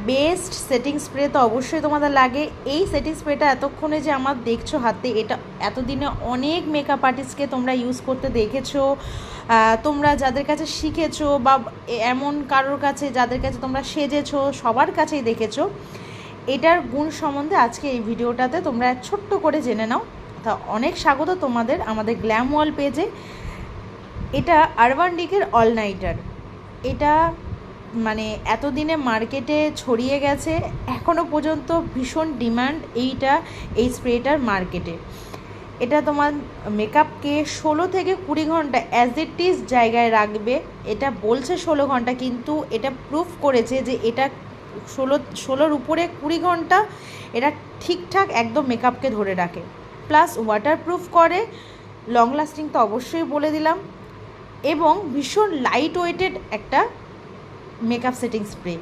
Best setting spray তো অবশ্যই তোমাদের লাগে। এই সেটিং স্প্রেটা এতক্ষণে যে আমার দেখছো হাতে, এটা এতদিনে অনেক মেকআপ আর্টিস্টকে তোমরা ইউজ করতে দেখেছো, তোমরা যাদের কাছে শিখেছো বা এমন কারোর কাছে যাদের কাছে তোমরা সেজেছো, সবার কাছেই দেখেছো। এটার গুণ সম্বন্ধে আজকে এই ভিডিওটাতে তোমরা ছোট্ট করে জেনে নাও। তা অনেক স্বাগত তোমাদের আমাদের গ্ল্যাম ওয়াল পেজে। এটা আরবান ডিকের অল নাইটার। এটা মানে এতদিনে মার্কেটে ছড়িয়ে গেছে, এখনও পর্যন্ত ভীষণ ডিমান্ড এই স্প্রেটার মার্কেটে। এটা তোমার মেকআপকে 16 থেকে 20 ঘন্টা অ্যাজ ইট ইজ জায়গায় রাখবে। এটা বলছে 16 ঘন্টা, কিন্তু এটা প্রুফ করেছে যে এটা 16-র উপরে 20 ঘন্টা এটা ঠিকঠাক একদম মেকআপকে ধরে রাখে। প্লাস ওয়াটারপ্রুফ করে, লং লাস্টিং তো অবশ্যই বলে দিলাম, এবং ভীষণ লাইট ওয়েটেড একটা মেকআপ সেটিং স্প্রে।